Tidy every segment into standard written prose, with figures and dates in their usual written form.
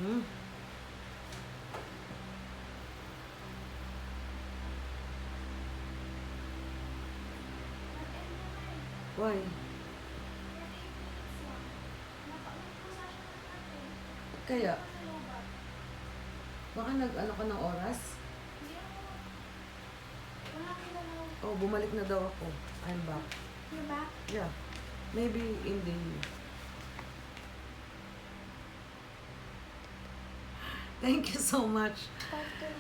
Hmm? Why? Kaya, baka nag-ano ka ng oras? Oh, bumalik na daw ako. I'm back. You're back? Yeah. Maybe in the... Thank you so much.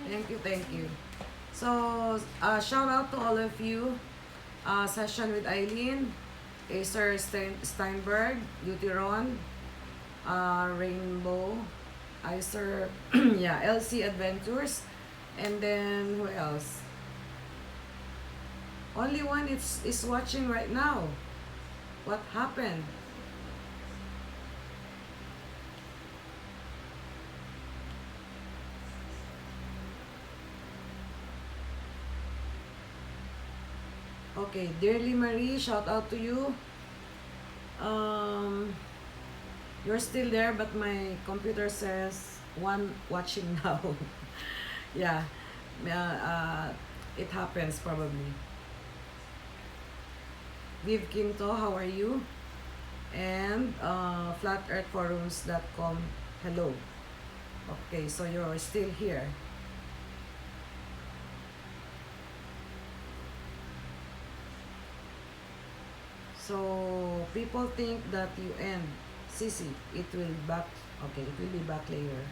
Thank you. So, shout out to all of you. Session with Eileen, Acer Steinberg, Beauty Ron, Rainbow, Icer, yeah, LC Adventures, and then who else? Only one is watching right now. What happened? Okay, dearly Marie, shout out to you. You're still there, but my computer says one watching now. Yeah, it happens probably. Viv Quinto, how are you? And flatearthforums.com, hello. Okay, so you're still here. So people think that you end. Sisi, it will back. Okay, it will be back later.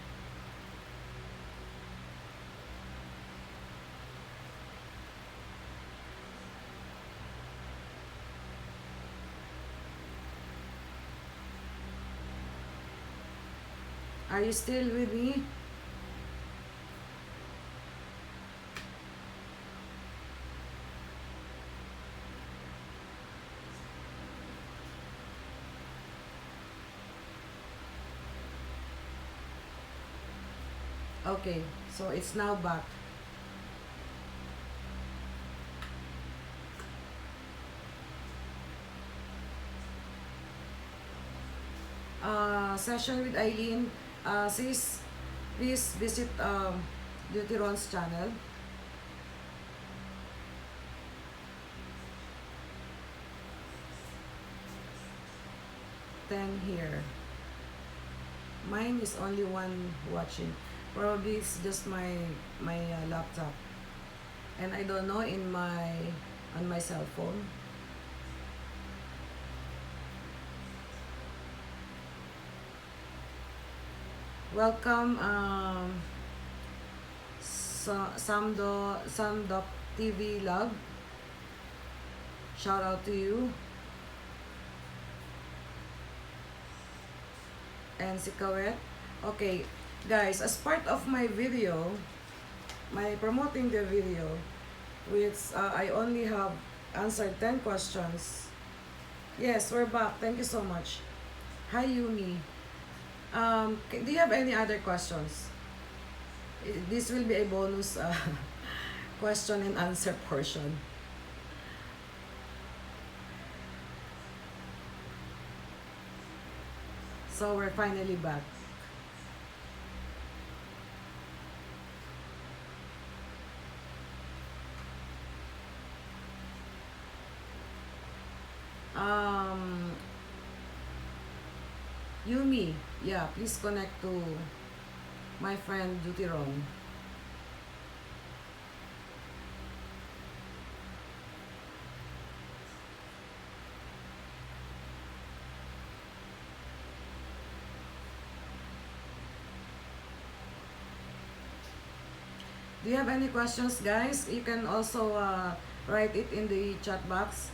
Are you still with me? Okay, so it's now back. Session with Eileen. Sis, please visit Beauty Ron's channel. Then here. Mine is only one watching. Probably it's just my laptop, and I don't know on my cell phone. Welcome, Samdoc TV Love. Shout out to you. And si Kawet. Okay, guys, as part of my video, my promoting the video, which I only have answered 10 questions. Yes, we're back. Thank you so much. Hi, Yumi. Do you have any other questions? This will be a bonus question and answer portion. So we're finally back. Yumi, yeah, please connect to my friend Beauty Ron. Do you have any questions, guys? You can also write it in the chat box.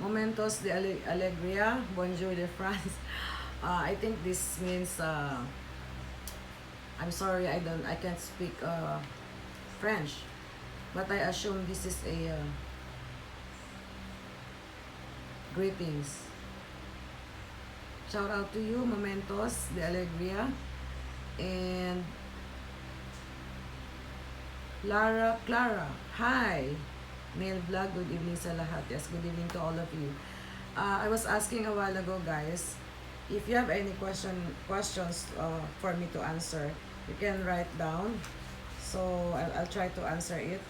Momentos de Alegria, Bonjour de France. I think this means I'm sorry, I can't speak French, but I assume this is a greetings. Shout out to you, Momentos de Alegria, and Clara, hi! Mail vlog, good evening sa lahat. Yes, good evening to all of you. I was asking a while ago, guys, if you have any questions for me to answer, you can write down. So I'll try to answer it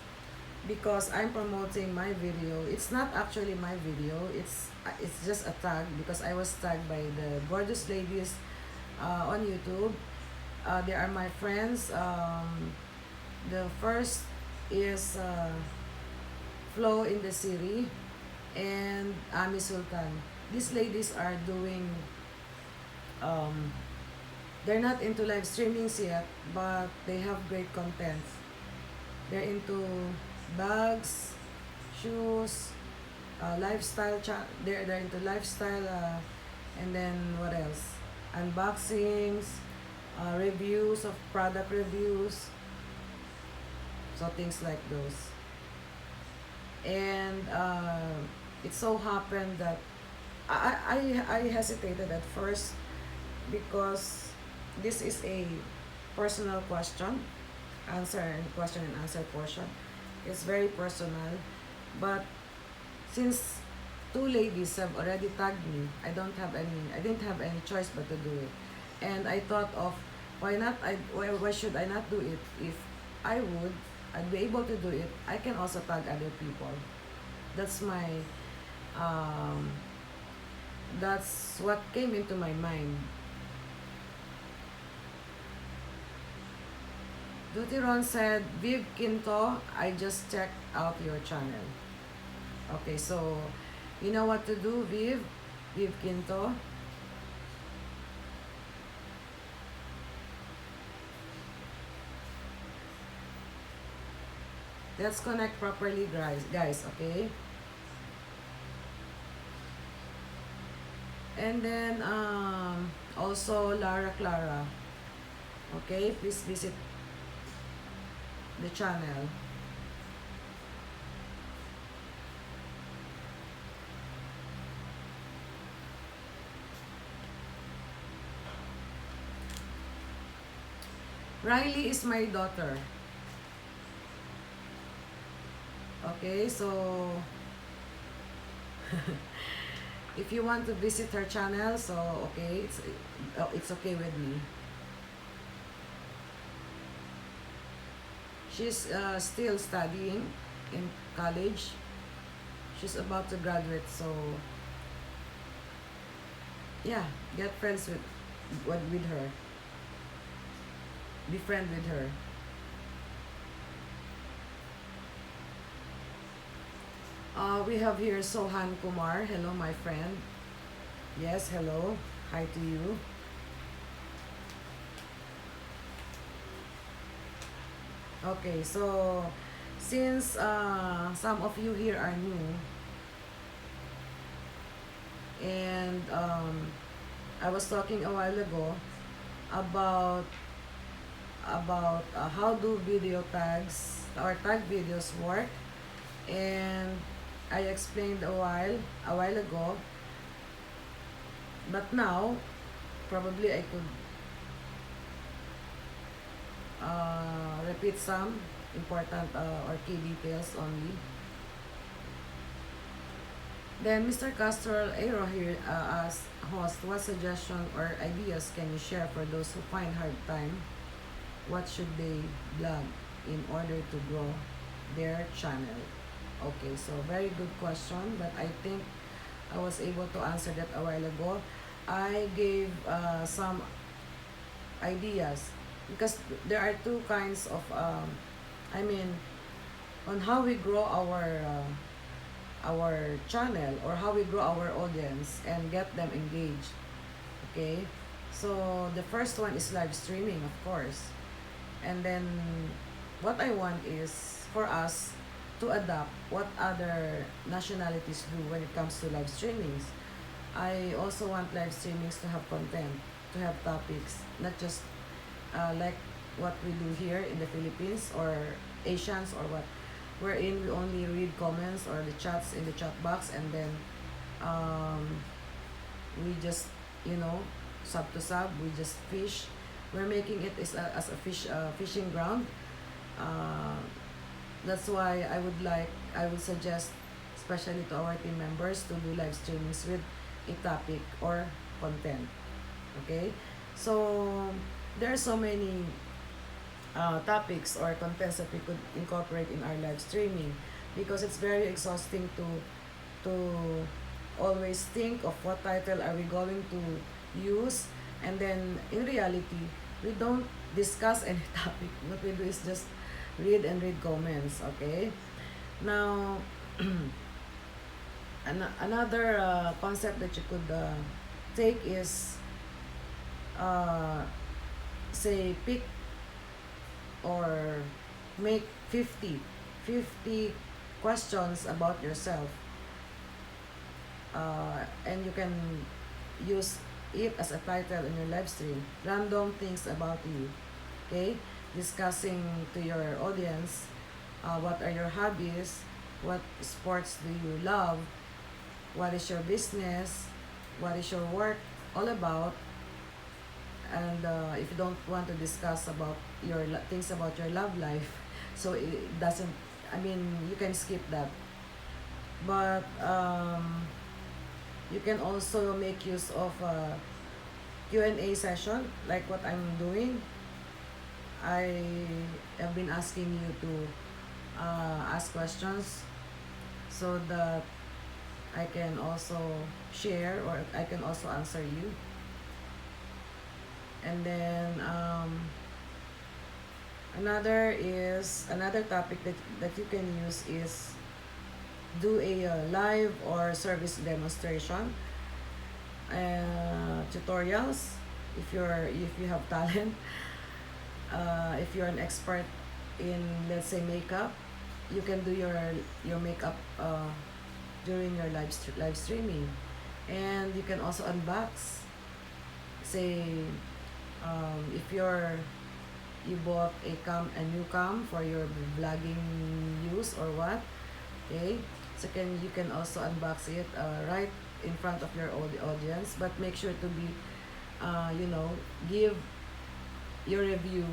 because I'm promoting my video. It's not actually my video. It's just a tag because I was tagged by the gorgeous ladies on YouTube. They are my friends. The first is Flo in the City and Ami Sultan. These ladies are doing um, they're not into live streamings yet, but they have great content. They're into bags, shoes, they're into lifestyle, and then what else? Unboxings, reviews of product reviews, so things like those. And it so happened that I hesitated at first because this is a personal question and answer portion. It's very personal, but since two ladies have already tagged me, I didn't have any choice but to do it. And I thought of why should I not do it? If I would, I'd be able to do it. I can also tag other people. That's my um, that's what came into my mind. Dutiron said, Viv Quinto, I just checked out your channel. Okay, so you know what to do, Viv Quinto. Let's connect properly, guys, okay? And then also Lara Clara. Okay, please visit the channel. Riley is my daughter. Okay, so if you want to visit her channel, so okay, it's okay with me. She's still studying in college. She's about to graduate, so yeah, get friends with her. Be friend with her. We have here Sohan Kumar. Hello, my friend. Yes, hello. Hi to you. Okay, so since some of you here are new, and I was talking a while ago about how do video tags or tag videos work, and I explained a while ago, but now probably I could repeat some important or key details only. Then Mr. Castrol Aero here asks, host, what suggestion or ideas can you share for those who find hard time? What should they blog in order to grow their channel? Okay, so very good question, but I think I was able to answer that a while ago. I gave some ideas because there are two kinds of I mean, on how we grow our channel or how we grow our audience and get them engaged. Okay, so the first one is live streaming, of course, and then what I want is for us to adapt what other nationalities do when it comes to live streamings. I also want live streamings to have content, to have topics, not just like what we do here in the Philippines or Asians or what, wherein we only read comments or the chats in the chat box, and then um, we just, sub to sub, we just fish. We're making it as a fishing ground. Uh, that's why I would suggest, especially to our team members, to do live streamings with a topic or content. Okay, so there are so many topics or contents that we could incorporate in our live streaming, because it's very exhausting to always think of what title are we going to use, and then in reality we don't discuss any topic. What we do is just read and read comments. Okay, now another concept that you could take is, uh, say, pick or make 50 questions about yourself, and you can use it as a title in your live stream. Random things about you. Okay, discussing to your audience, what are your hobbies, what sports do you love, what is your business, what is your work all about. And if you don't want to discuss about your things about your love life, so it doesn't, I mean, you can skip that. But you can also make use of a Q&A session like what I'm doing. I have been asking you to ask questions so that I can also share, or I can also answer you. And then another topic that you can use is do a live or service demonstration, tutorials, if you have talent. If you're an expert in, let's say, makeup, you can do your makeup during your live streaming. And you can also unbox, say, if you bought a new cam for your vlogging use or what. Okay, so you can also unbox it right in front of your audience, but make sure to be give your review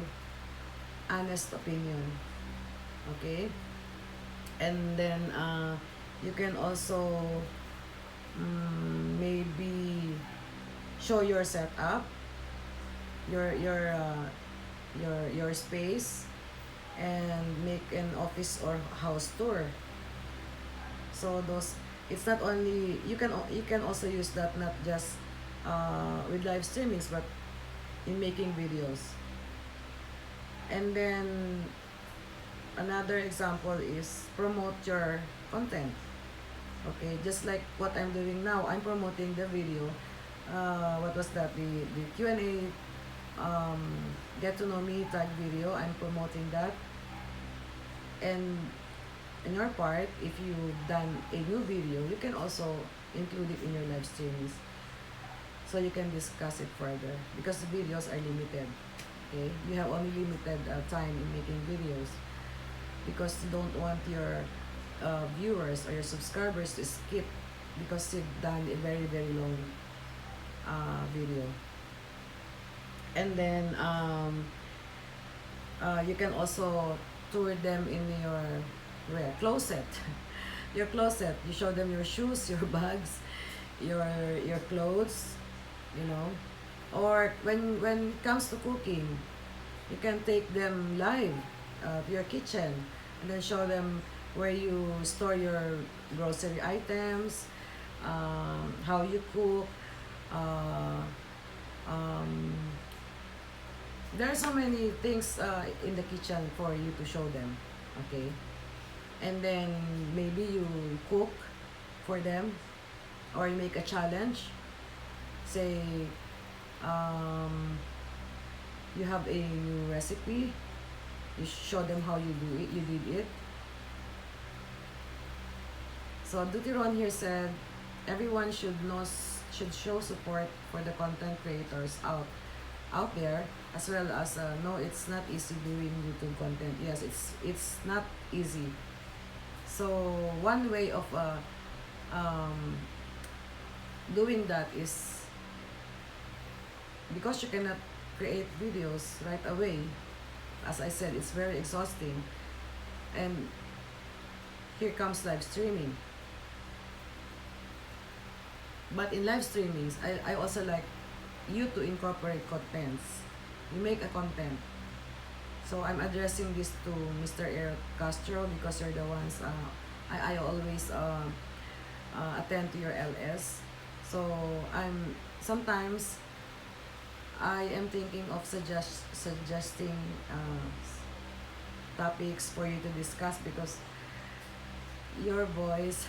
honest opinion. Okay, and then you can also maybe show your setup, your your space, and make an office or house tour. So those, it's not only, you can also use that not just with live streamings, but in making videos. And then another example is promote your content. Okay, just like what I'm doing now, I'm promoting the video. What was that, the Q&A, get to know me tag video, I'm promoting that. And in your part, if you've done a new video, you can also include it in your live streams, so you can discuss it further, because the videos are limited. Okay, you have only limited time in making videos, because you don't want your viewers or your subscribers to skip because you've done a very long video. And then you can also tour them in your closet. Your closet, you show them your shoes, your bags, your clothes, you know. Or when it comes to cooking, you can take them live to your kitchen, and then show them where you store your grocery items, how you cook. uh, um, there are so many things in the kitchen for you to show them. Okay, and then maybe you cook for them, or you make a challenge. Say, you have a new recipe, you show them how you do it, you did it. So Dutiron here said, everyone should show support for the content creators out there, as well as no, it's not easy doing YouTube content. Yes, it's not easy. So one way of um, doing that is, because you cannot create videos right away, as I said, it's very exhausting. And here comes live streaming. But in live streamings, I also like you to incorporate contents. You make a content. So I'm addressing this to Mr. Eric Castro because you're the ones I always attend to your LS. So I'm sometimes I am thinking of suggesting topics for you to discuss because your voice,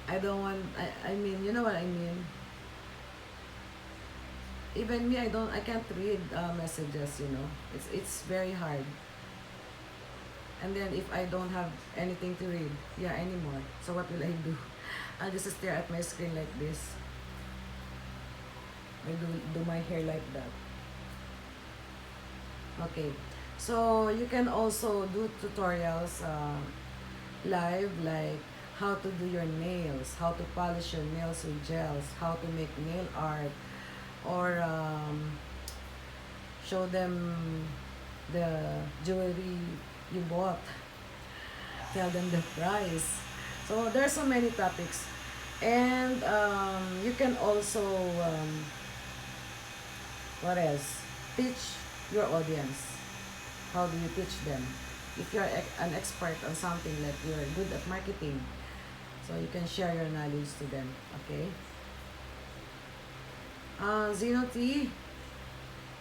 I don't want, I mean, you know what I mean. Even me, I can't read messages, you know. It's very hard. And then if I don't have anything to read, yeah, anymore. So what will I do? I'll just stare at my screen like this. I do my hair like that. Okay. So you can also do tutorials live, like how to do your nails, how to polish your nails with gels, how to make nail art, or show them the jewelry you bought, tell them the price. So there's so many topics. And you can also what else, teach your audience. How do you teach them? If you're an expert on something, like you're good at marketing, so you can share your knowledge to them. Okay. Zeno T,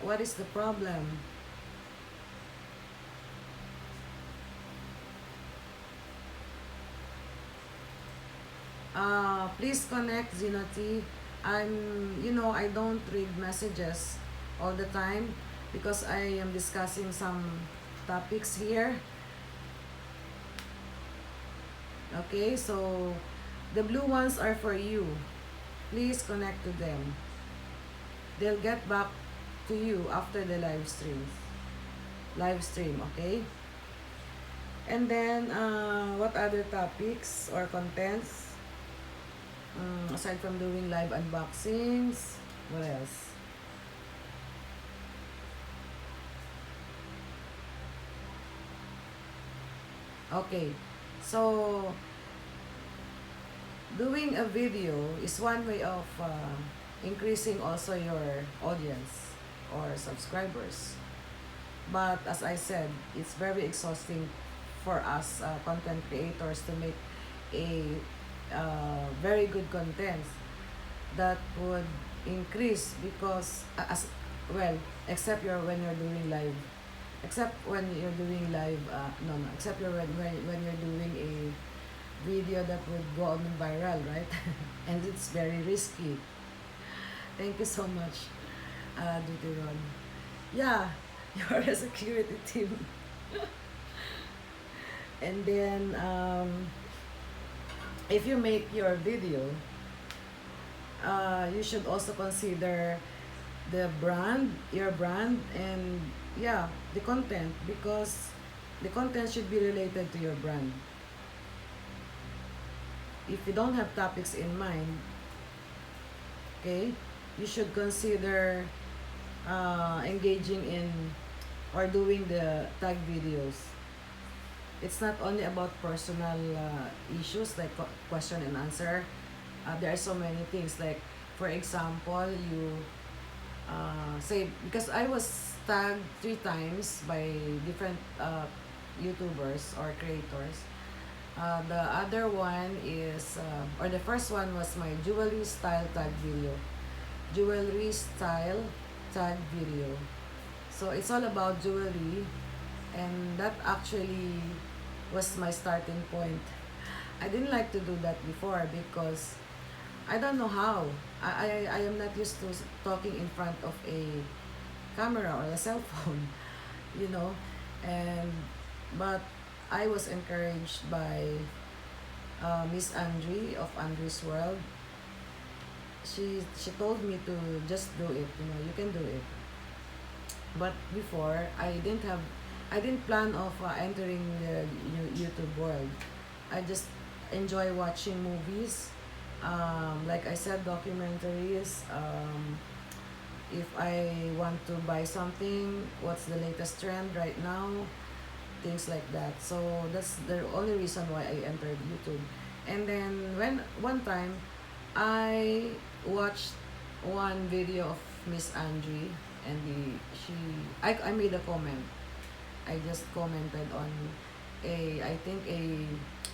what is the problem? Please connect, Zeno T. I don't read messages all the time because I am discussing some topics here. Okay, so the blue ones are for you. Please connect to them. They'll get back to you after the live stream, okay? And then what other topics or contents aside from doing live unboxings? What else? Okay, so doing a video is one way of increasing also your audience or subscribers. But as I said, it's very exhausting for us content creators to make a very good content that would increase because as well, except when you're doing live, except when you're doing live no no except when you're doing a video that would go on viral, right? And it's very risky. Thank you so much, Duteron. Yeah, you're a security team. And then if you make your video, you should also consider the brand, your brand, and yeah, the content, because the content should be related to your brand. If you don't have topics in mind, okay, you should consider engaging in or doing the tag videos. It's not only about personal issues like question and answer. There are so many things, like for example, you say, because I was tagged 3 times by different YouTubers or creators. The other one is, or the first one was my jewelry style tag video. Jewelry style tag video. So it's all about jewelry, and that actually was my starting point. I didn't like to do that before because I don't know how. I am not used to talking in front of a camera or a cell phone, you know. And but I was encouraged by Miss Andre of Andre's World. She told me to just do it, you know, you can do it. But before, I didn't plan of entering the YouTube world. I just enjoy watching movies, like I said, documentaries. If I want to buy something, what's the latest trend right now, things like that. So that's the only reason why I entered YouTube. And then when one time I watched one video of Miss Andri, and I made a comment. I just commented on I think a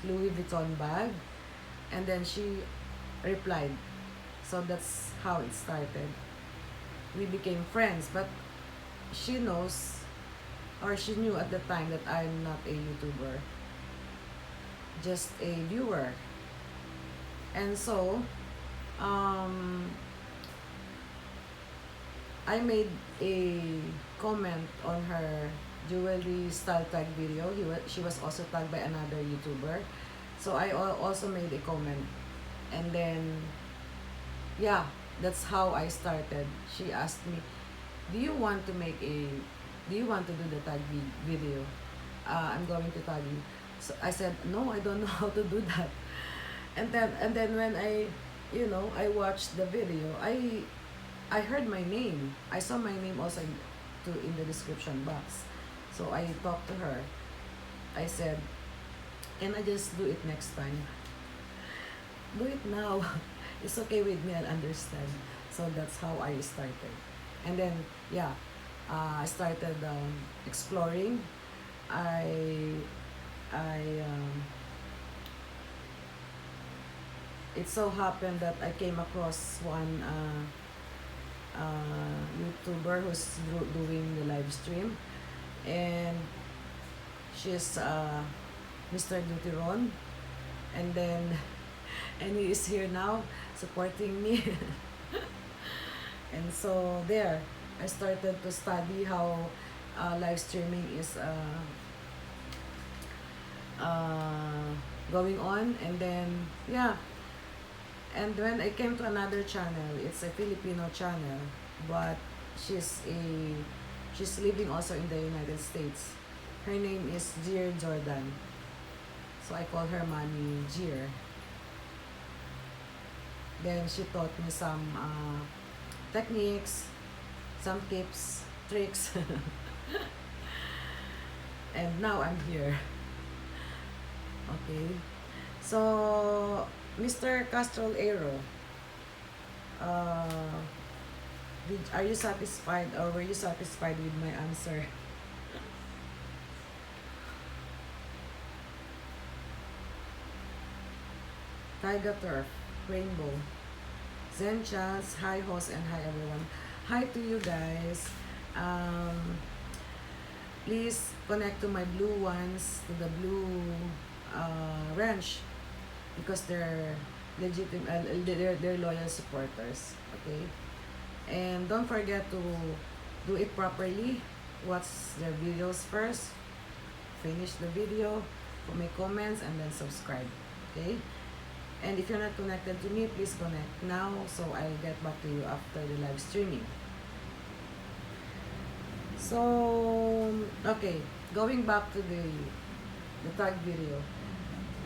Louis Vuitton bag, and then she replied. So that's how it started. We became friends, but she knows, or she knew at the time, that I'm not a YouTuber, just a viewer. And so, um, I made a comment on her jewelry style tag video. She was also tagged by another YouTuber. So I also made a comment. And then, yeah, that's how I started. She asked me, do you want to make a, do you want to do the tag video? I'm going to tag you. So I said, no, I don't know how to do that. And then when I watched the video, I heard my name. I saw my name also in the description box. So I talked to her. I said, can I just do it next time? Do it now. It's okay with me, I'll understand. So that's how I started. And then, yeah, I started exploring. I, I it so happened that I came across one YouTuber who's doing the live stream, and she's Mr. Dutiron, and then and he is here now supporting me. And so there, I started to study how live streaming is going on, and then yeah. And when I came to another channel, it's a Filipino channel, but she's a she's living also in the United States. Her name is Jir Jordan. So I call her Mommy Jir. Then she taught me some techniques, some tips, tricks. And now I'm here. Okay. So, Mr. Castrol Aero, uh, are you satisfied, or were you satisfied with my answer? Tiger Turf, Rainbow, Zen Chance, hi host, and hi everyone. Hi to you guys. Um, Please connect to my blue ones, to the blue ranch, because they're legitimate, they're loyal supporters. Okay, and don't forget to do it properly. Watch their videos first, finish the video, make comments, and then subscribe. Okay, and if you're not connected to me, please connect now, so I'll get back to you after the live streaming. So, okay, going back to the tag video.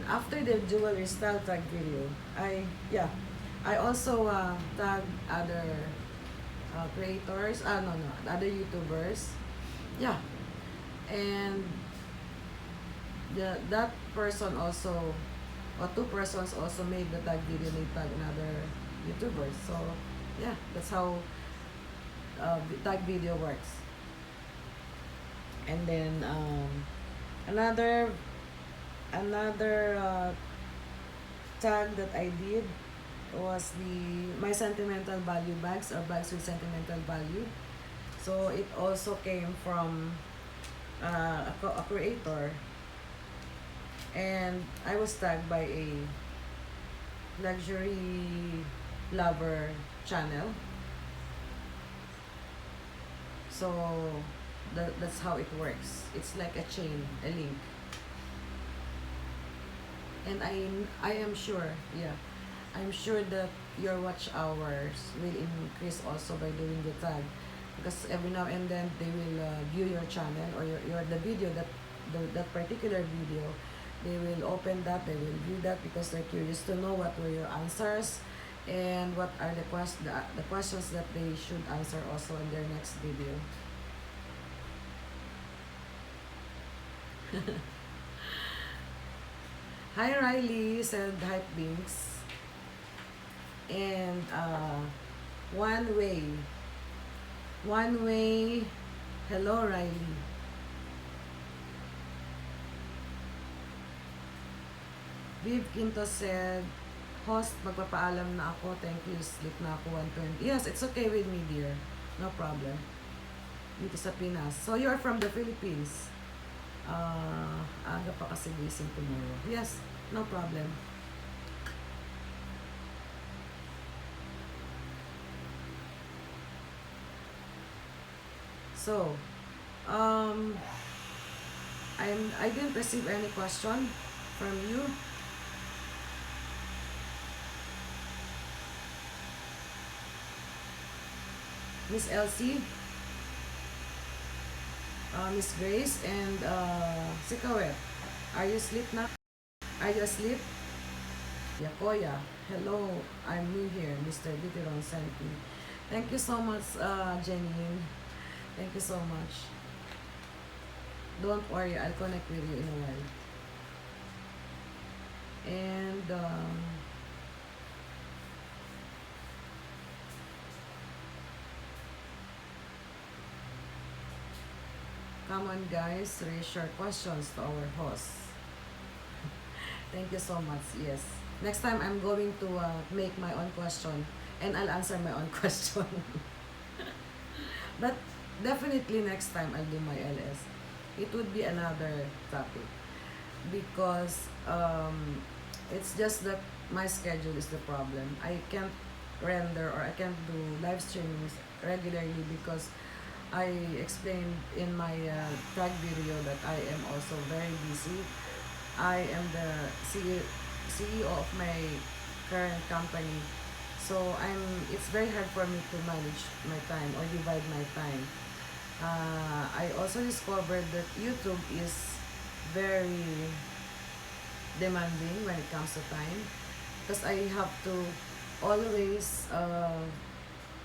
After the jewelry style tag video, I also tag other creators. No, other YouTubers. Yeah, and that person also, or two persons also made the tag video. They tag another YouTubers. So yeah, that's how the tag video works. And then another tag that I did was my sentimental value bags, or bags with sentimental value. So it also came from a creator, and I was tagged by a luxury lover channel. So that's how it works. It's like a chain, a link. And I am sure, yeah, I'm sure that your watch hours will increase also by doing the tag, because every now and then they will view your channel, or the video that particular video. They will open that, they will view that, because they're curious to know what were your answers, and what are the questions that they should answer also in their next video. Hi Riley, said Hype Binks. And One way. One way. Hello, Riley. Viv Quinto said, host, magpapaalam na ako. Thank you. Sleep na ako 1:20. Yes, it's okay with me, dear. No problem. Dito sa Pinas. So, you're from the Philippines. Aga pa kasi gising tomorrow. Yes, no problem. So, I didn't receive any question from you. Miss Elsie, Miss Grace, and si Kawet. Are you asleep na? Are you asleep? Yakoya, hello, I'm new here. Mr. Bitiron sent me. Thank you so much, Janine. Thank you so much. Don't worry, I'll connect with you in a while. And come on, guys, raise your questions to our host. Thank you so much. Yes. Next time, I'm going to make my own question and I'll answer my own question. But definitely next time I'll do my LS. It would be another topic because it's just that my schedule is the problem. I can't render or I can't do live streamings regularly because I explained in my tag video that I am also very busy. I am the CEO of my current company. So it's very hard for me to manage my time or divide my time. I also discovered that YouTube is very demanding when it comes to time because I have to always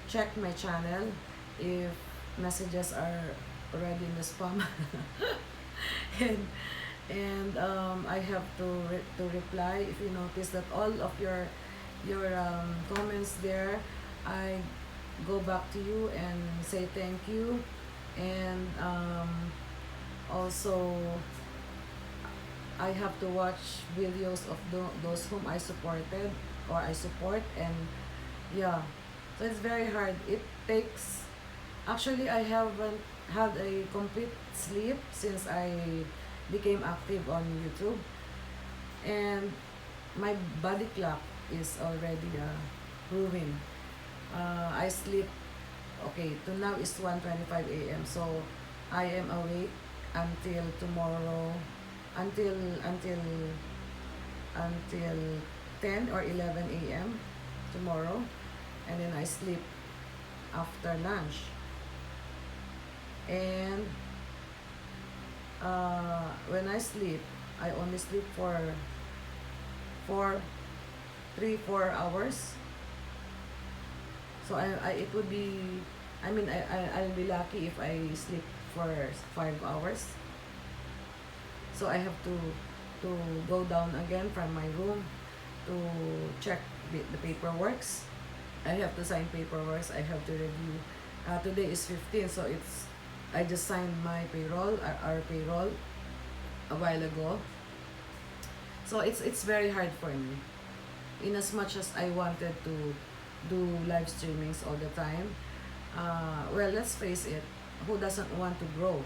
check my channel if messages are already in the spam. and I have to reply. If you notice that all of your comments there, I go back to you and say thank you. And also I have to watch videos of those whom I supported or I support. And yeah, so it's very hard. It takes, actually I haven't had a complete sleep since I became active on YouTube, and my body clock is already proving. I sleep, okay, to now is 1:25 a.m. So I am awake until tomorrow, until 10 or 11 a.m. tomorrow, and then I sleep after lunch. And when I sleep, I only sleep for 4 hours. So it would be, I mean, I'll be lucky if I sleep for 5 hours. So I have to go down again from my room to check the paperworks. I have to sign paperworks. I have to review. Today is 15, so I just signed my payroll, our payroll, a while ago. So it's very hard for me. In as much as I wanted to do live streamings all the time, well, let's face it, who doesn't want to grow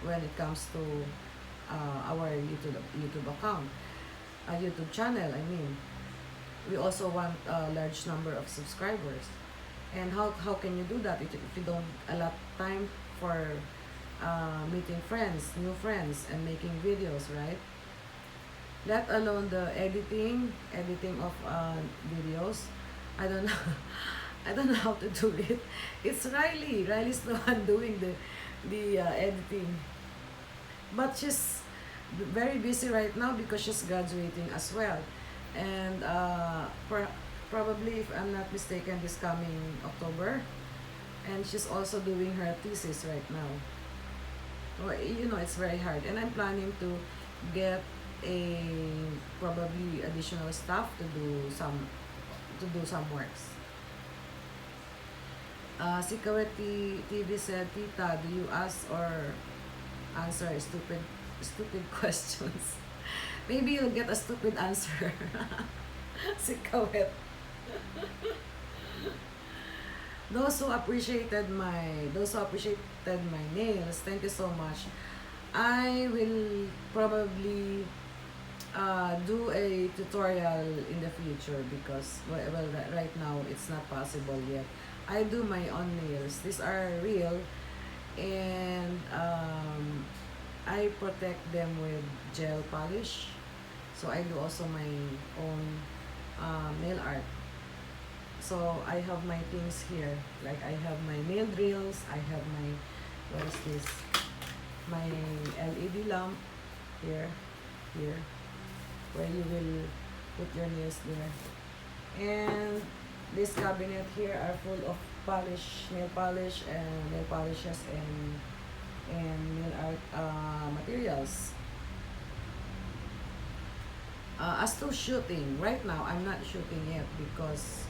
when it comes to our YouTube account, a YouTube channel, I mean. We also want a large number of subscribers. And how can you do that if you don't allot time for meeting friends, new friends, and making videos, right? Let alone the editing of videos. I don't know. I don't know how to do it. It's Riley. Riley's the one doing the editing. But she's very busy right now because she's graduating as well. And probably, if I'm not mistaken, this coming October. And she's also doing her thesis right now. Well, you know, it's very hard. And I'm planning to get a probably additional staff to do some works. Si Kaweti TV said, Tita, do you ask or answer stupid questions? Maybe you'll get a stupid answer. Si Kawet. Those who appreciated my nails, thank you so much. I will probably do a tutorial in the future because right now it's not possible yet. I do my own nails. These are real, and I protect them with gel polish. So I do also my own nail art. So I have my things here. Like I have my nail drills. I have my, what is this? My LED lamp here, where you will put your nails there. And this cabinet here are full of nail polish and nail polishes and nail art materials. As to shooting, right now I'm not shooting yet because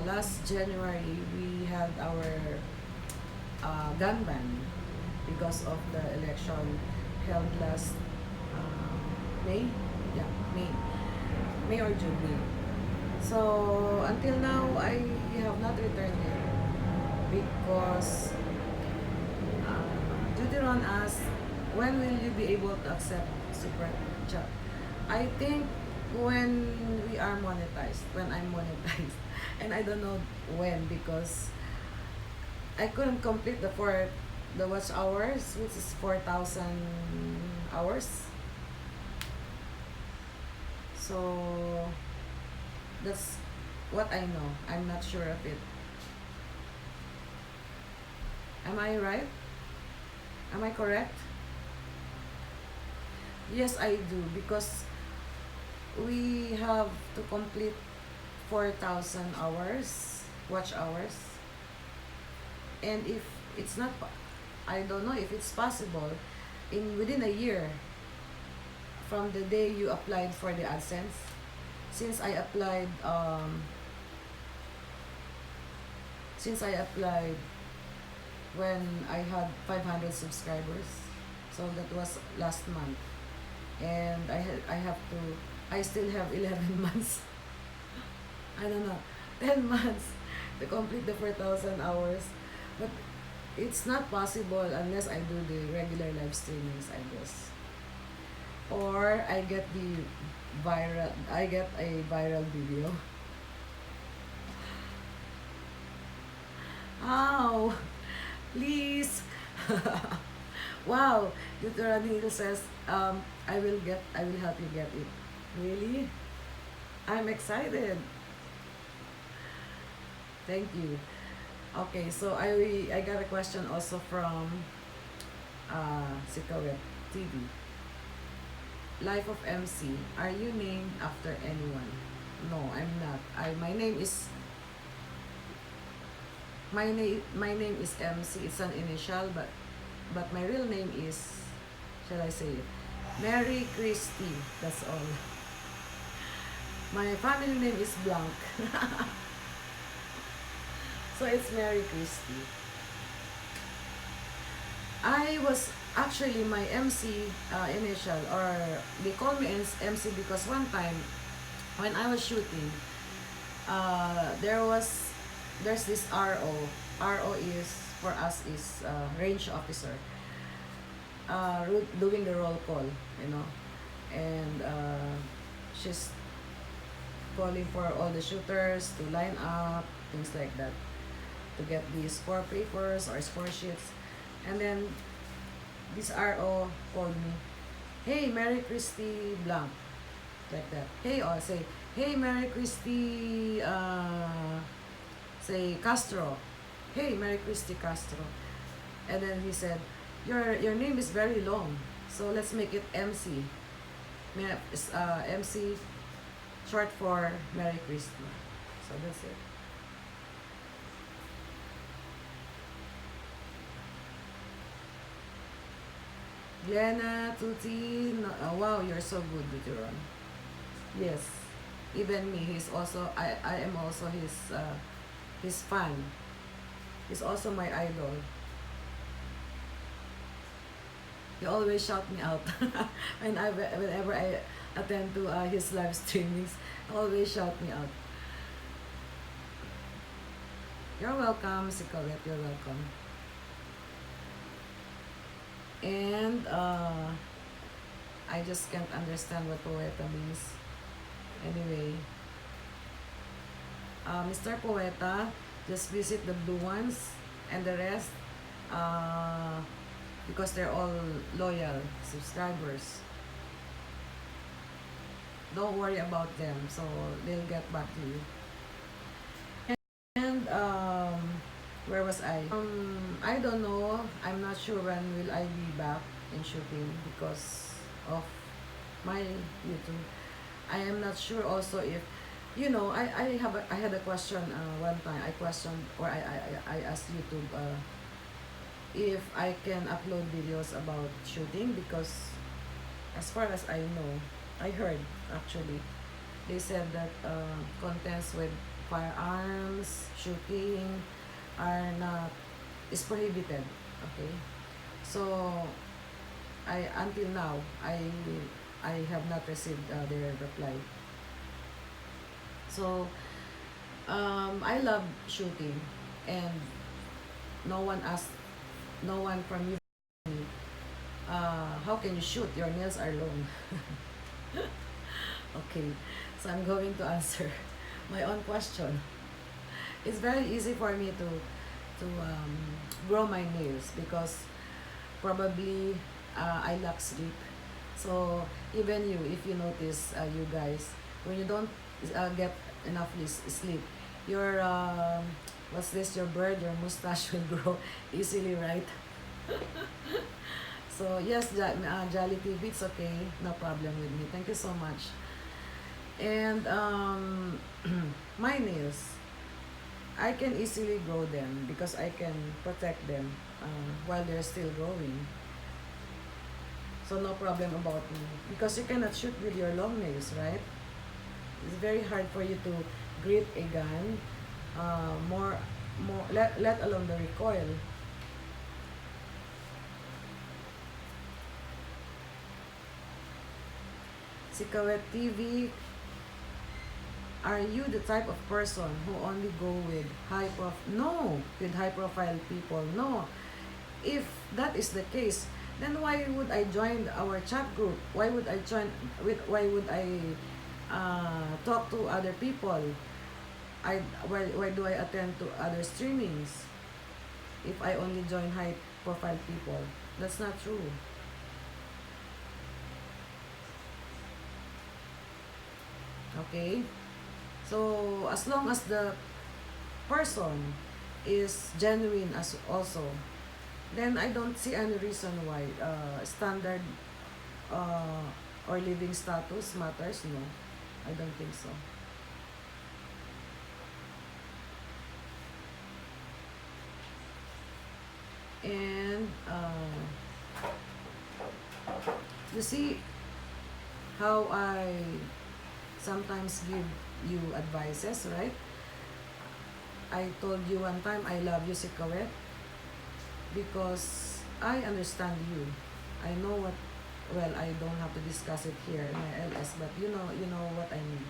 last January we had our gun ban because of the election held last May, yeah, May or June, May. So until now I have not returned it because Deuteron asked, when will you be able to accept super chat? I think when we are monetized, when I'm monetized, and I don't know when because I couldn't complete the watch hours, which is 4,000 hours. So that's what I know. I'm not sure of it. Am I right? Am I correct? Yes, I do because we have to complete 4,000 hours, watch hours. And if it's not, I don't know if it's possible within a year from the day you applied for the AdSense. Since I applied when I had 500 subscribers, so that was last month, and I still have 11 months. I don't know, 10 months to complete the 4,000 hours, but it's not possible unless I do the regular live streamings, I guess, or I get a viral video. How? Please. Wow. Deuteronomy says, I will help you get it. Really? I'm excited. Thank you. Okay, so I got a question also from Sikawet TV. Life of MC. Are you named after anyone? No, I'm not. My name is MC. It's an initial, but my real name is, shall I say it? Mary Christie. That's all. My family name is Blanc. So it's Mary Christie. I was actually my MC initial, or they call me MC because one time when I was shooting, there's this RO. RO is for us is range officer, doing the roll call, and she's calling for all the shooters to line up, things like that, to get the score papers or score sheets. And then this RO called me, hey, Mary Christie Blanc, like that. Hey, or say, hey, Mary Christie, say Castro. Hey, Mary Christie Castro. And then he said, your name is very long, so let's make it MC. MC, short for Mary Christie. So that's it. Glenna, Tuti, no, wow, you're so good with your own. Yes, even me. I am also his fan. He's also my idol. He always shout me out whenever I attend to his live streamings. Always shout me out. You're welcome, si Colette. You're welcome. And I just can't understand what poeta means. Anyway, Mr. Poeta, just visit the blue ones and the rest uh, because they're all loyal subscribers. Don't worry about them, so they'll get back to you. And where was I don't know. I'm not sure when will I be back in shooting because of my YouTube. I am not sure also if I had a question one time. I questioned or I asked YouTube if I can upload videos about shooting because as far as I know, I heard actually they said that contents with firearms, shooting are not is prohibited. Okay, so I until now I have not received their reply. So I love shooting, and no one asked, no one from you, how can you shoot? Your nails are long. Okay, so I'm going to answer my own question. It's very easy for me to grow my nails because probably I lack sleep. So even you, if you notice, you guys, when you don't get enough sleep, your what's this? Your bird, your mustache will grow easily, right? So yes, Jolly TV, it's okay, no problem with me. Thank you so much. And my nails, I can easily grow them because I can protect them while they're still growing. So no problem about me because you cannot shoot with your long nails, right? It's very hard for you to grip a gun, let alone the recoil. Sikawet TV, are you the type of person who only go with high profile people? No. If that is the case, then why would I join our chat group? Why would I talk to other people? Why do I attend to other streamings if I only join high profile people? That's not true. Okay? So as long as the person is genuine as also, then I don't see any reason why standard uh, or living status matters. No, I don't think so. And you see how I sometimes give you advices, right? I told you one time I love you, Sikawet, because I understand you. I know what, well, I don't have to discuss it here in my LS, but you know what I mean.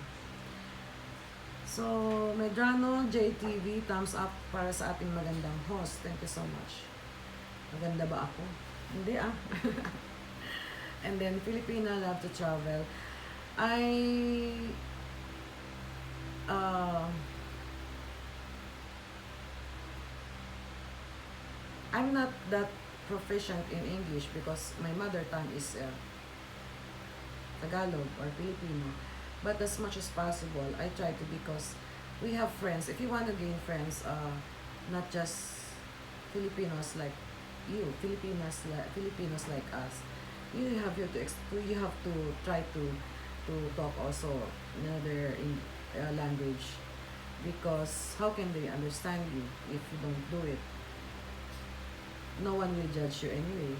So, Medrano JTV, thumbs up para sa ating magandang host. Thank you so much. Maganda ba ako? Hindi ah. And then, Filipina love to travel. Uh, I'm not that proficient in English because my mother tongue is Tagalog or Filipino. But as much as possible, I try to because we have friends. If you want to gain friends, not just Filipinos like you, Filipinos like us, you have to try to talk also another language because how can they understand you if you don't do it? No one will judge you anyway.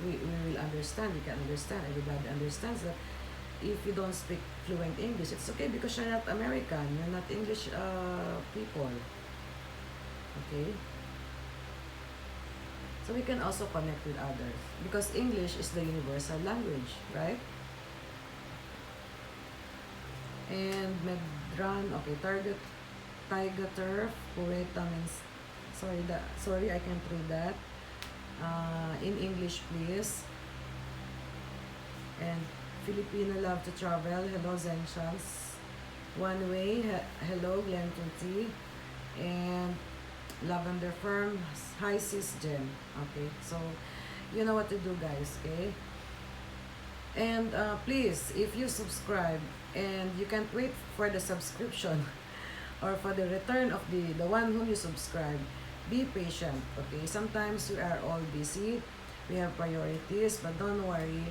We will understand. We can understand. Everybody understands that if you don't speak fluent English, it's okay because you're not American. You're not English people. Okay? So we can also connect with others because English is the universal language, right? And Medran, okay, target Taiga Turf, Poeta means, sorry, I can't read that. In English, please. And Filipino love to travel, hello Zenchans. One way, hello Glenn T. And Lavender Firm, hi Sis Jen. Okay, so you know what to do, guys, okay? And please, if you subscribe and you can't wait for the subscription or for the return of the one whom you subscribe, be patient, okay? Sometimes we are all busy, we have priorities, but don't worry.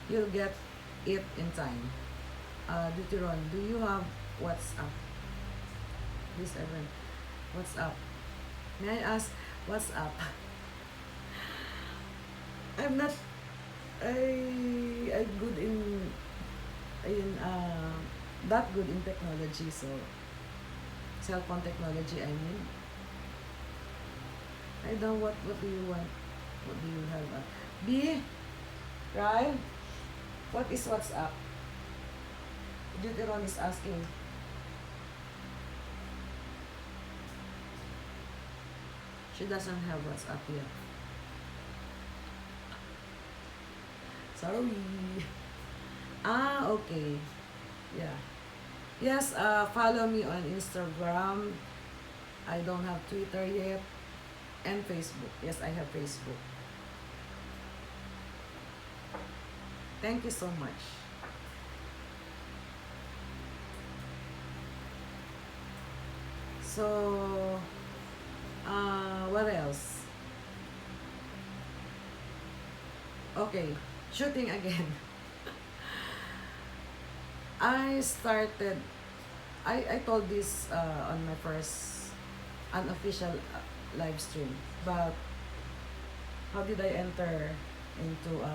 You'll get it in time. Deuteron, do you have WhatsApp? This Evan, what's up? May I ask what's up? I'm not I good in that good in technology, so cell phone technology, I mean. I don't, what do you want? What do you have? B, right? What is WhatsApp? Deuteron is asking. She doesn't have WhatsApp yet. Sorry. Okay. Yeah. Yes, follow me on Instagram. I don't have Twitter yet. And Facebook. Yes, I have Facebook. Thank you so much. So, what else? Okay, shooting again. I told this on my first unofficial live stream, but how did I enter into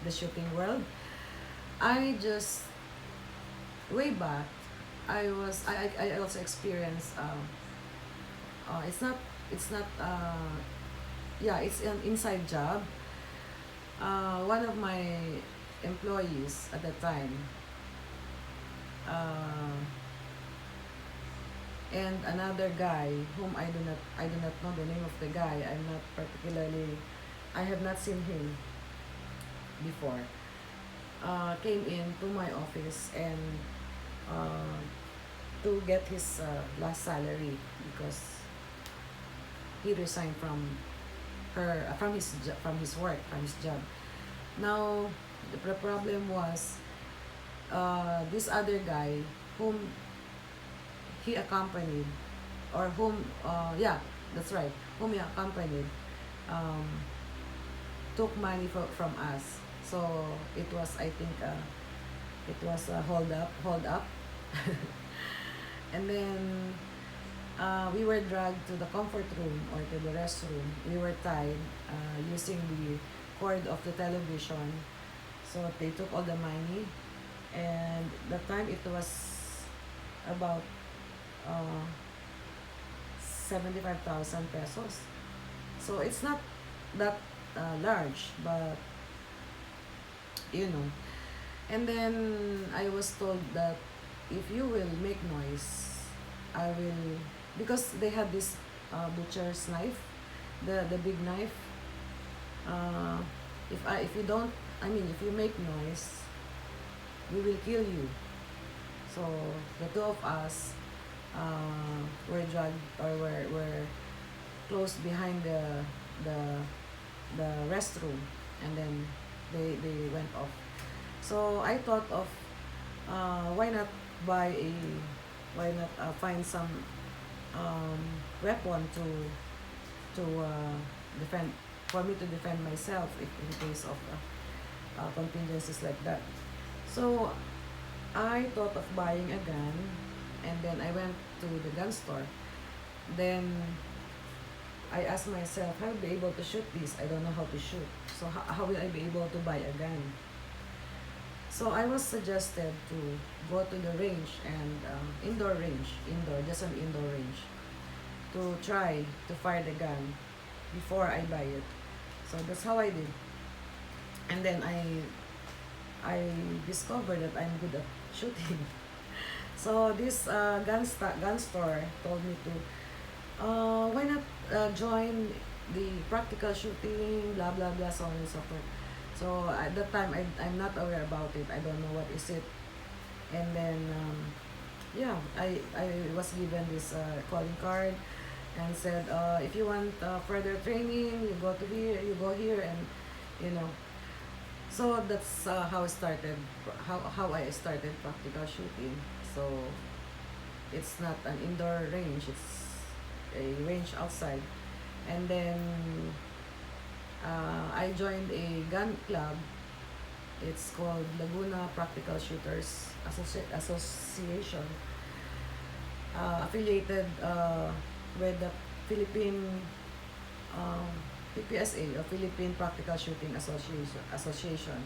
the shooting world? I just, way back, I also experienced, it's not yeah, it's an inside job. One of my employees at the time, and another guy whom I do not know the name of the guy. I have not seen him before. Came into my office and to get his last salary because he resigned from his work, from his job. Now the problem was this other guy whom he accompanied, or whom yeah, that's right, whom he accompanied, took money from us. So it was, I think, it was a hold up. And then we were dragged to the comfort room or to the restroom. We were tied using the cord of the television. So they took all the money, and that time it was about 75,000 pesos. So it's not that large, but you know. And then I was told that if you will make noise, I will, because they had this butcher's knife, the big knife. If you don't, I mean, if you make noise, we will kill you. So the two of us were dragged, or were close behind the restroom, and then they went off. So I thought of why not find some weapon to defend, for me to defend myself if in case of contingencies like that. So I thought of buying a gun, and then I went to the gun store. Then I asked myself, how will I be able to shoot this? I don't know how to shoot. So how will I be able to buy a gun? So I was suggested to go to the range, and indoor, just an indoor range, to try to fire the gun before I buy it. So that's how I did. And then I discovered that I'm good at shooting. So this gun store told me to why not join the practical shooting, blah blah blah, so on and so forth. So at that time I'm not aware about it. I don't know what is it. And then yeah, I was given this calling card and said if you want further training, you go to here, you go here, and you know. So that's how I started, how I started practical shooting. So it's not an indoor range, it's a range outside. And then I joined a gun club. It's called Laguna Practical Shooters Association, affiliated with the Philippine um, PPSA, or Philippine Practical Shooting Association.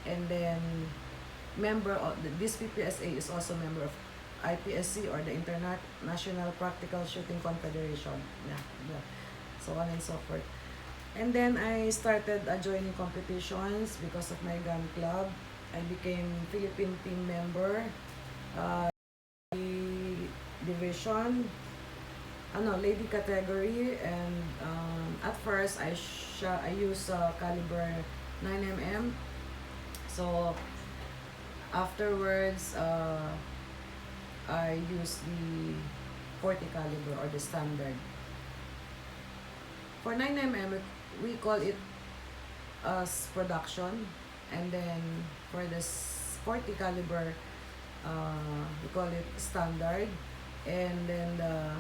And then member of this PPSA is also member of IPSC, or the International Practical Shooting Confederation. Yeah, yeah. So on and so forth. And then I started joining competitions because of my gun club. I became Philippine team member, division, lady category, and at first I use caliber 9mm. So afterwards I use the 40 caliber, or the standard. For 9mm we call it as production, and then for this 40 caliber we call it standard, and then the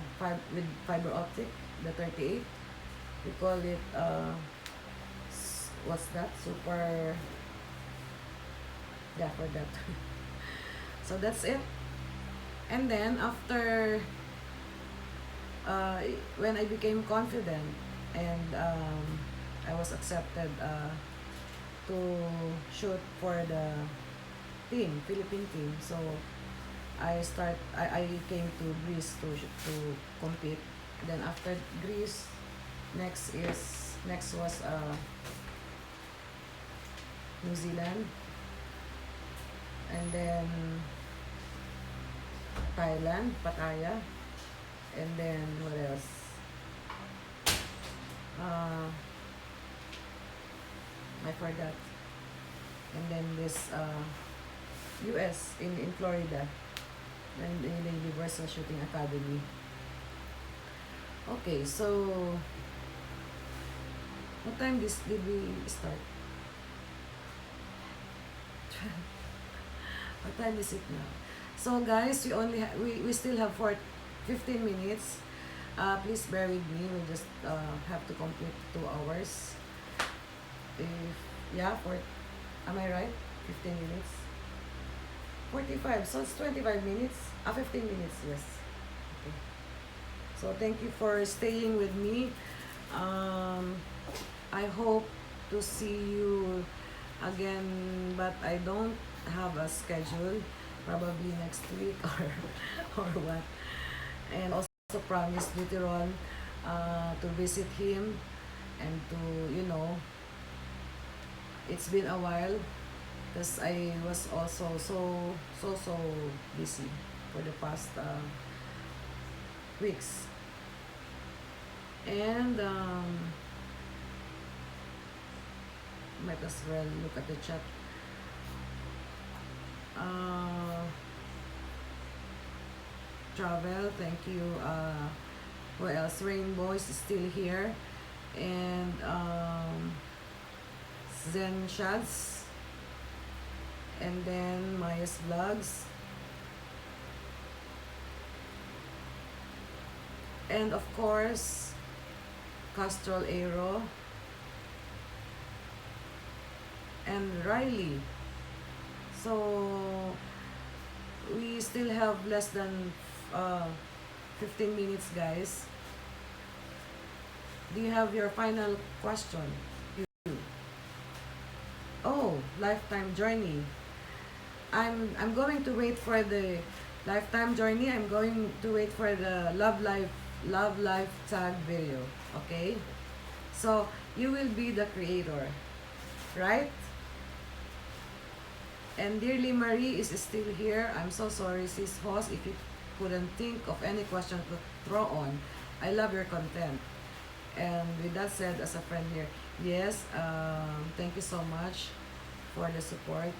with fiber optic, the 38, we call it what's that, super, yeah, for that. So that's it. And then after when I became confident, and I was accepted to shoot for the team, Philippine team. So I came to Greece to compete. Then after Greece, next was New Zealand, and then Thailand, Pattaya, and then what else? I forgot. And then this US in Florida, and in the Universal Shooting Academy. Okay, so what time did we start? What time is it now? So guys, we still have 15 minutes. Please bear with me. We just have to complete 2 hours. Am I right? 15 minutes. 45. So it's 25 minutes. 15 minutes. Yes. Okay. So thank you for staying with me. I hope to see you again, but I don't have a schedule. Probably next week or what. And also promised later on to visit him, and to, it's been a while because I was also so busy for the past weeks. And might as well look at the chat. Travel, thank you. What else? Rainbow is still here, and Zen Shads, and then Maya's Vlogs, and of course Castrol Aero, and Riley. So we still have less than 15 minutes, guys. Do you have your final question? Oh, lifetime journey. I'm going to wait for the lifetime journey. I'm going to wait for the love life love life tag video. Okay, so you will be the creator, right? And dearly Marie is still here. I'm so sorry, sis host, if you couldn't think of any question to throw on. I love your content. And with that said, as a friend here, yes, thank you so much for the support.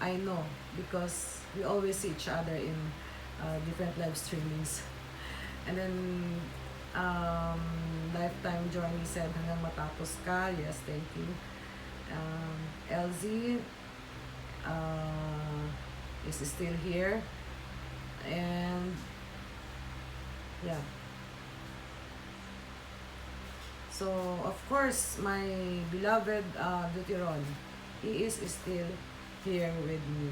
I know because we always see each other in different live streamings. And then um, Lifetime Journey said hanggang matapos ka. Yes, thank you. LZ is still here. And yeah. So, of course, my beloved Deuteron, he is still here with me.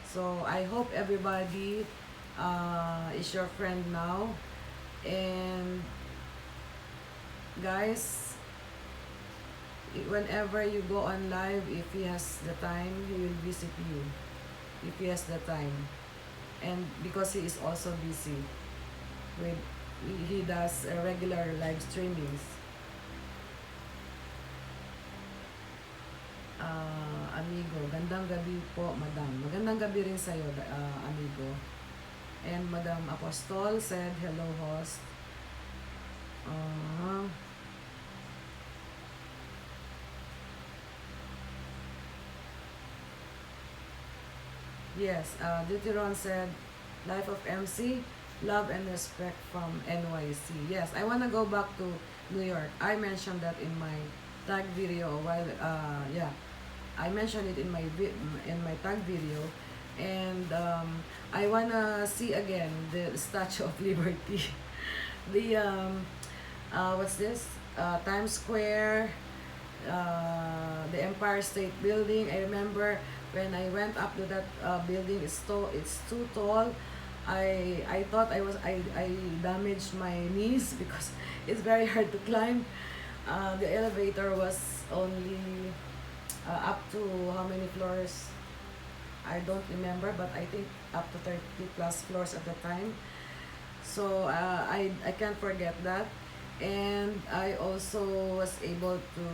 So, I hope everybody is your friend now. And, guys, whenever you go on live, if he has the time, he will visit you. If he has the time. And because he is also busy with, he does regular live streamings. Amigo, gandang gabi po, madam. Magandang gabi rin sa'yo, amigo. And Madam Apostol said, hello, host. Yes, Deuteron said, life of MC, love and respect from NYC. Yes, I want to go back to New York. I mentioned that in my tag video a while, yeah. I mentioned it in my tag video, and I wanna see again the Statue of Liberty, the what's this? Times Square, the Empire State Building. I remember when I went up to that building. It's too tall. I thought I damaged my knees because it's very hard to climb. The elevator was only up to how many floors? I don't remember, but I think up to 30 plus floors at the time. So I can't forget that. And I also was able to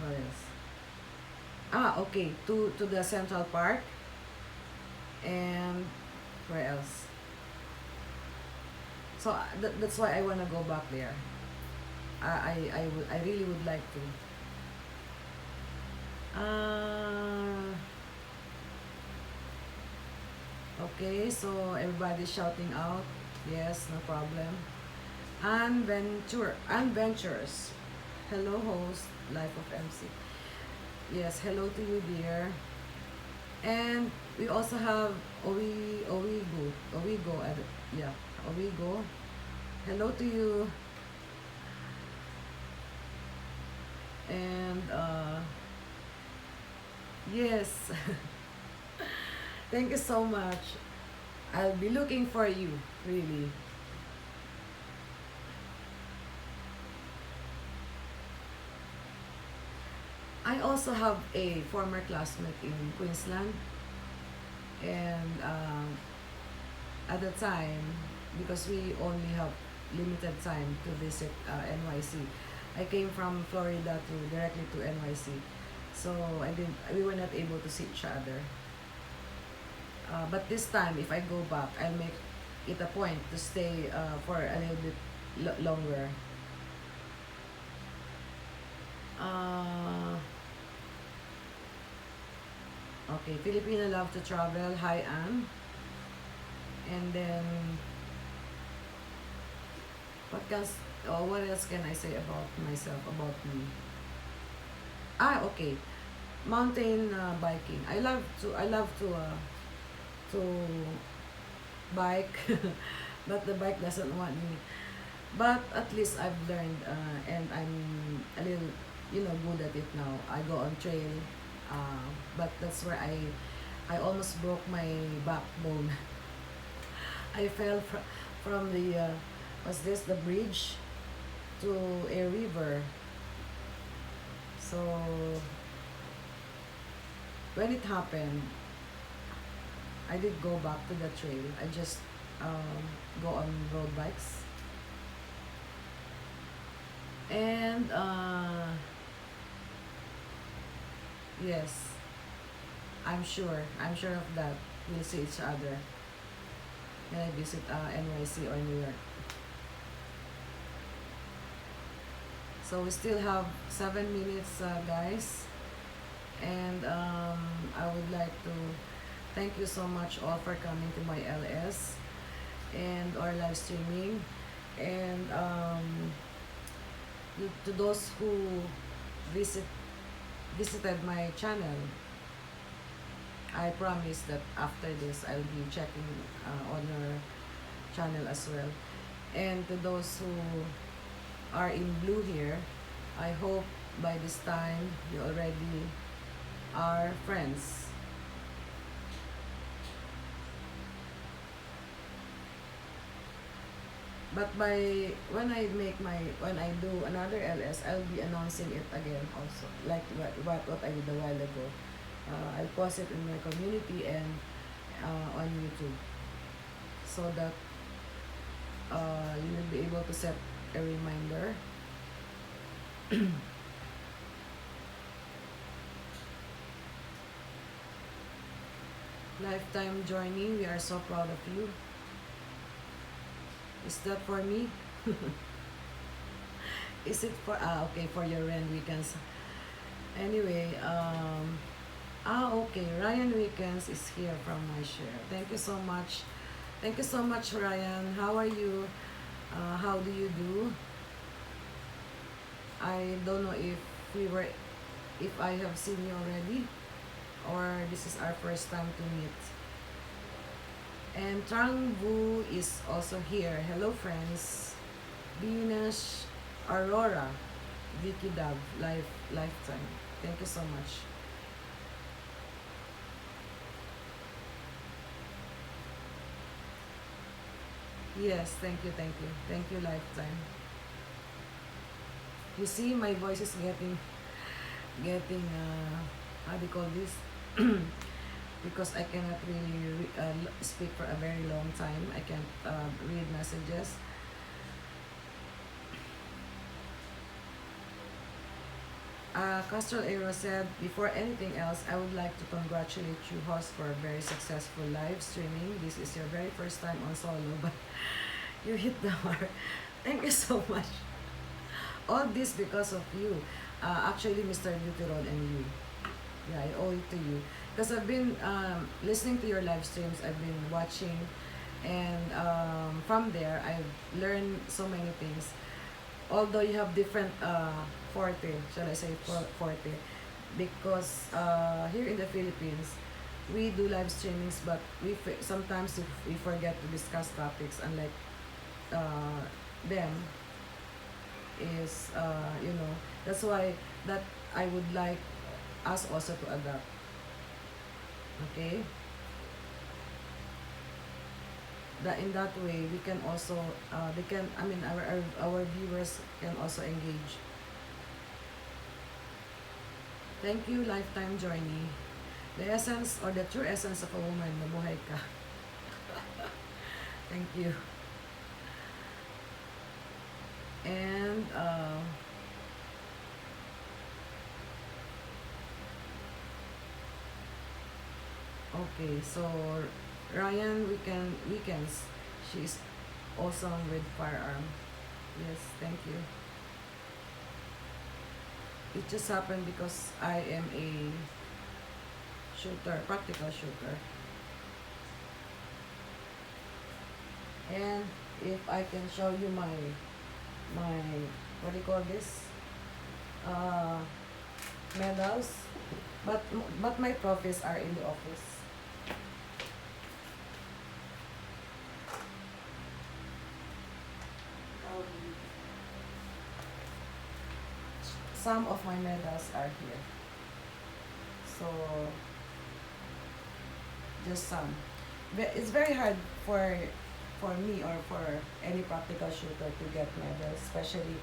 what else? Okay, to the Central Park. And where else? So that's why I want to go back there. I really would like to. Okay, so everybody's shouting out. Yes, no problem. Adventures. Hello, host, Life of MC. Yes, hello to you, dear. And we also have Owigo. Yeah, Owigo. Hello to you. And yes, thank you so much. I'll be looking for you, really. I also have a former classmate in Queensland, and at the time, because we only have limited time to visit NYC, I came from Florida directly to NYC, so we were not able to see each other. But this time, if I go back, I'll make it a point to stay for a little bit longer. Okay, Filipino love to travel. Hi, Anne. And then, what else can I say about myself, about me? Okay, mountain biking. I love to bike, but the bike doesn't want me. But at least I've learned, and I'm a little, good at it now. I go on trail, but that's where I almost broke my backbone. I fell from the the bridge to a river. So when it happened, I did go back to the trail. I just go on road bikes. And yes, I'm sure of that. We'll see each other when I visit NYC or New York. So we still have 7 minutes, guys. And I would like to thank you so much all for coming to my LS and or live streaming. And to those who visited my channel, I promise that after this I'll be checking on your channel as well. And to those who are in blue here, I hope by this time you already are friends. But when I do another LS, I'll be announcing it again also, like what I did a while ago. I'll post it in my community and on YouTube, so that you will be able to set a reminder. Lifetime journey, we are so proud of you. Is that for me? Is it for okay, for your rent weekends? Anyway, okay, Ryan Weekends is here from my share. Thank you so much. Thank you so much, Ryan. How are you? How do you do? I don't know if I have seen you already, or this is our first time to meet. And Trang Vu is also here. Hello, friends. Venus, Aurora, Vicky Dove, Lifetime. Thank you so much. Yes, thank you, Lifetime. You see, my voice is getting how do you call this? Because I cannot really speak for a very long time. I can't read messages. Castrol Aero said, before anything else, I would like to congratulate you, host, for a very successful live streaming. This is your very first time on solo, but you hit the mark. Thank you so much. All this because of you. Actually, Mr. Buteron and you. Yeah, I owe it to you. Because I've been listening to your live streams, I've been watching, and from there, I've learned so many things. Although you have different forte, shall I say forte, because here in the Philippines, we do live streamings, but sometimes we forget to discuss topics, unlike them is, that's why that I would like us also to adapt. Okay, that in that way we can also they can, I mean, our viewers can also engage. Thank you, Lifetime Journey. The essence or the true essence of a woman, mabuhay ka. Thank you. And okay, so Ryan Weekends, she's awesome with firearm. Yes, thank you. It just happened because I am a shooter, practical shooter. And if I can show you my what do you call this, uh, medals, but my trophies are in the office. Some of my medals are here, so just some. It's very hard for me or for any practical shooter to get medals, especially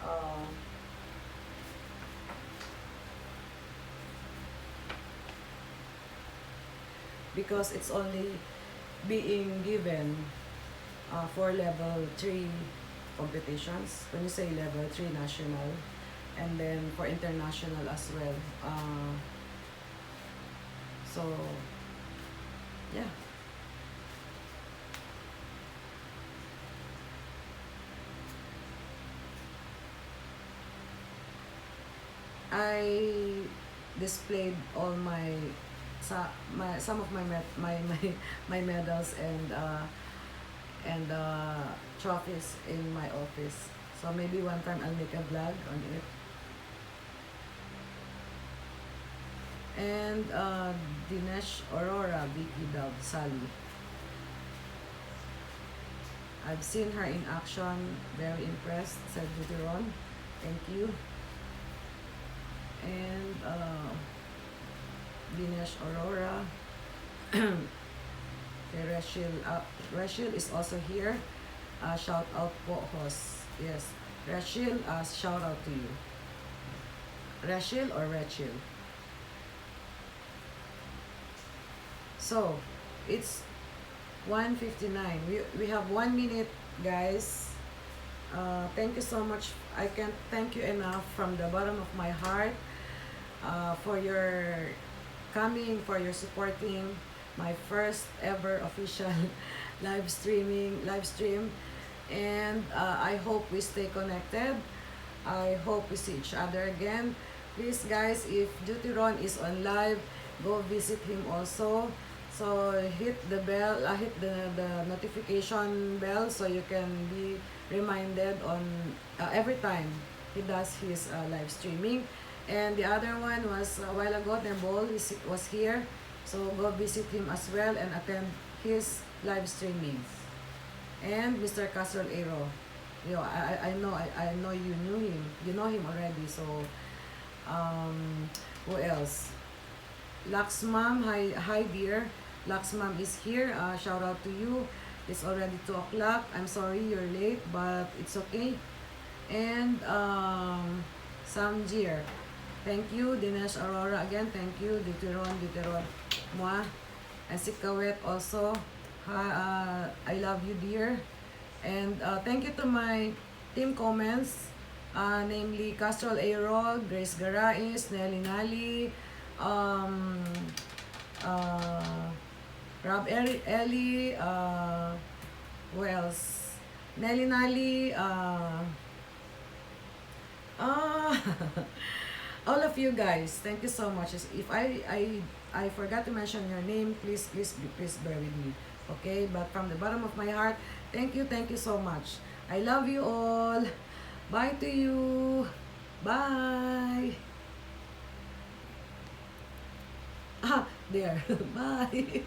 uh, because it's only being given for level 3 competitions. When you say level 3 national, and then for international as well. So, yeah. I displayed all some of my medals and trophies in my office. So maybe one time I'll make a vlog on it. And Dinesh Aurora, Vicky Dove, Sally. I've seen her in action, very impressed, said Duteron. Thank you. And Dinesh Aurora. Okay, Rachel is also here. Shout out po, host. Yes, Rachel, shout out to you. Rachel or Rachel? So, it's 1:59. We have 1 minute, guys. Thank you so much. I can't thank you enough from the bottom of my heart for your coming, for your supporting my first ever official live stream, and I hope we stay connected. I hope we see each other again. Please, guys, if Dutyron is on live, go visit him also. So hit the bell, hit the notification bell so you can be reminded on every time he does his live streaming. And the other one was a while ago, Nebol was here. So go visit him as well and attend his live streamings. And Mr. Castle Aero. You know, I know you knew him. You know him already. So who else? Laxmam, hi dear. Laxmam is here. Shout out to you. It's already 2 o'clock. I'm sorry you're late, but it's okay. And Samjir. Thank you. Dinesh Aurora again. Thank you. Duteron. Moi. And Sikawet also. I love you, dear. And thank you to my team comments. Namely Castrol Aero, Grace Garais, Nelly Nali, Rob Ellie, who else? Nelly Nali, all of you guys, thank you so much. If I forgot to mention your name, please bear with me. Okay, but from the bottom of my heart, thank you so much. I love you all. Bye to you. Bye. There. Bye.